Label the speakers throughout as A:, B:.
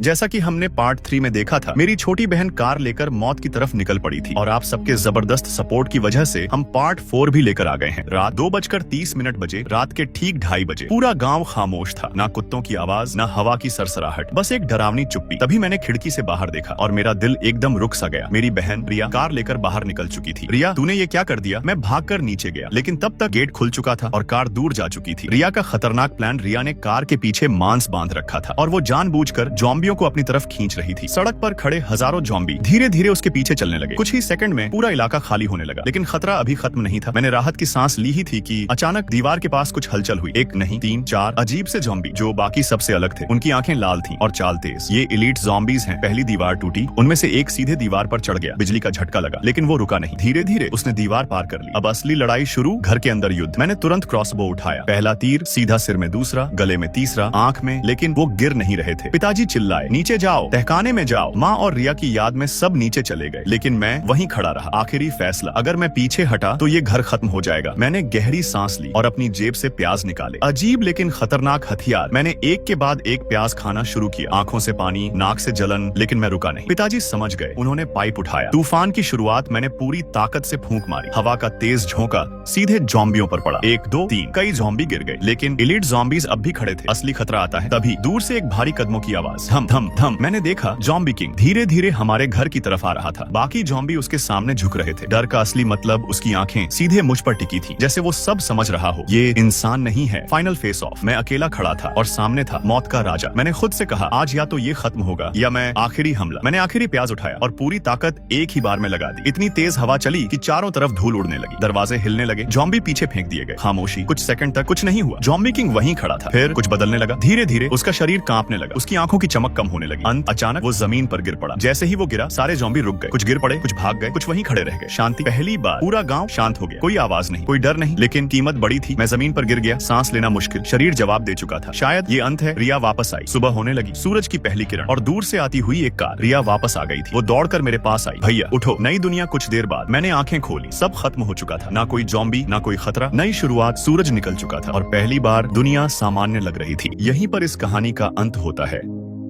A: जैसा कि हमने पार्ट 3 में देखा था, मेरी छोटी बहन कार लेकर मौत की तरफ निकल पड़ी थी और आप सबके जबरदस्त सपोर्ट की वजह से हम पार्ट 4 भी लेकर आ गए हैं। रात 2:30 बजे, रात के ठीक 2:30 बजे पूरा गांव खामोश था। ना कुत्तों की आवाज, ना हवा की सरसराहट, बस एक डरावनी चुप्पी। तभी मैंने खिड़की से बाहर देखा और मेरा दिल एकदम रुक सा गया। मेरी बहन रिया कार लेकर बाहर निकल चुकी थी। रिया, तूने ये क्या कर दिया? मैं भागकर नीचे गया, लेकिन तब तक गेट खुल चुका था और कार दूर जा चुकी थी। रिया का खतरनाक प्लान, रिया ने कार के पीछे मांस बांध रखा था और वो जानबूझकर ज़ॉम्बियों को अपनी तरफ खींच रही थी। सड़क पर खड़े हजारों ज़ॉम्बी धीरे धीरे उसके पीछे चलने लगे। कुछ ही सेकंड में पूरा इलाका खाली होने लगा, लेकिन खतरा अभी खत्म नहीं था। मैंने राहत की सांस ली ही थी कि अचानक दीवार के पास कुछ हलचल हुई। एक नहीं, 3-4 अजीब से ज़ॉम्बी जो बाकी सबसे अलग थे। उनकी आंखें लाल थीं और चाल तेज। ये एलीट ज़ॉम्बीज हैं। पहली दीवार टूटी, उनमें से एक सीधे दीवार पर चढ़ गया। बिजली का झटका लगा, लेकिन वो रुका नहीं। धीरे धीरे उसने दीवार पार कर ली। अब असली लड़ाई शुरू, घर के अंदर युद्ध। मैंने तुरंत क्रॉसबो उठाया। पहला तीर सीधा सिर में, दूसरा गले में, तीसरा आंख में, लेकिन वो गिर नहीं रहे थे। पिताजी चिल्लाए, नीचे जाओ, तहखाने में जाओ। माँ और रिया की याद में सब नीचे चले गए, लेकिन मैं वहीं खड़ा रहा। आखिरी फैसला, अगर मैं पीछे हटा तो ये घर खत्म हो जाएगा। मैंने गहरी सांस ली और अपनी जेब से प्याज निकाले। अजीब लेकिन खतरनाक हथियार। मैंने एक के बाद एक प्याज खाना शुरू किया। आंखों से पानी, नाक से जलन, लेकिन मैं रुका नहीं। पिताजी समझ गए। उन्होंने पाइप उठाया। तूफान की शुरुआत। मैंने पूरी ताकत से फूंक मारी। हवा का तेज झोंका सीधे ज़ॉम्बियों पर पड़ा। 1 2 3 कई ज़ॉम्बी गिर गए, लेकिन एलीट ज़ॉम्बीज अब भी खड़े थे। असली खतरा आता है तभी। दूर से एक भारी कदमों की आवाज, धम धम धम। मैंने देखा ज़ॉम्बी किंग धीरे धीरे हमारे घर की तरफ आ रहा था। बाकी ज़ॉम्बी उसके सामने झुक रहे थे। डर का असली मतलब, उसकी आंखें सीधे मुझ पर टिकी थी, जैसे वो सब समझ रहा हो, ये इंसान नहीं है। Final face of. मैं अकेला खड़ा था और सामने था मौत का राजा। मैंने खुद से कहा, आज या तो ये खत्म होगा या मैं आखिरी हमला। मैंने आखिरी प्याज उठाया और पूरी ताकत एक ही बार में लगा दी। इतनी तेज हवा चली कि चारों तरफ धूल उड़ने लगी। दरवाजे हिलने लगे। ज़ॉम्बी पीछे फेंक दिए गए। खामोशी। कुछ सेकंड तक कुछ नहीं हुआ। ज़ॉम्बी किंग वहीं खड़ा था। फिर कुछ बदलने लगा। धीरे धीरे उसका शरीर कांपने लगा। उसकी आंखों की चमक कम होने लगी। अचानक वो जमीन पर गिर पड़ा। जैसे ही वो गिरा, सारे ज़ॉम्बी रुक गए। कुछ गिर पड़े, कुछ भाग गए, कुछ वहीं खड़े रह गए। शांति। पहली बार पूरा गांव शांत हो गया। कोई आवाज नहीं, कोई डर नहीं, लेकिन कीमत बड़ी थी। मैं जमीन पर गिर गया, सांस लेना मुश्किल। शरीर जवाब दे चुका था। शायद ये अंत है। रिया वापस आई। सुबह होने लगी। सूरज की पहली किरण और दूर से आती हुई एक कार। रिया वापस आ गई थी। वो दौड़कर मेरे पास आई। भैया उठो, नई दुनिया। कुछ देर बाद मैंने आंखें खोली। सब खत्म हो चुका था। ना कोई ज़ॉम्बी, ना कोई खतरा, नई शुरुआत। सूरज निकल चुका था और पहली बार दुनिया सामान्य लग रही थी। यहीं पर इस कहानी का अंत होता है।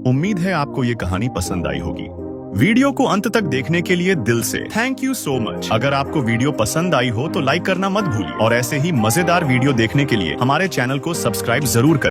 A: उम्मीद है आपको ये कहानी पसंद आई होगी। वीडियो को अंत तक देखने के लिए दिल से थैंक यू सो मच। अगर आपको वीडियो पसंद आई हो तो लाइक करना मत भूलिए और ऐसे ही मजेदार वीडियो देखने के लिए हमारे चैनल को सब्सक्राइब जरूर करें।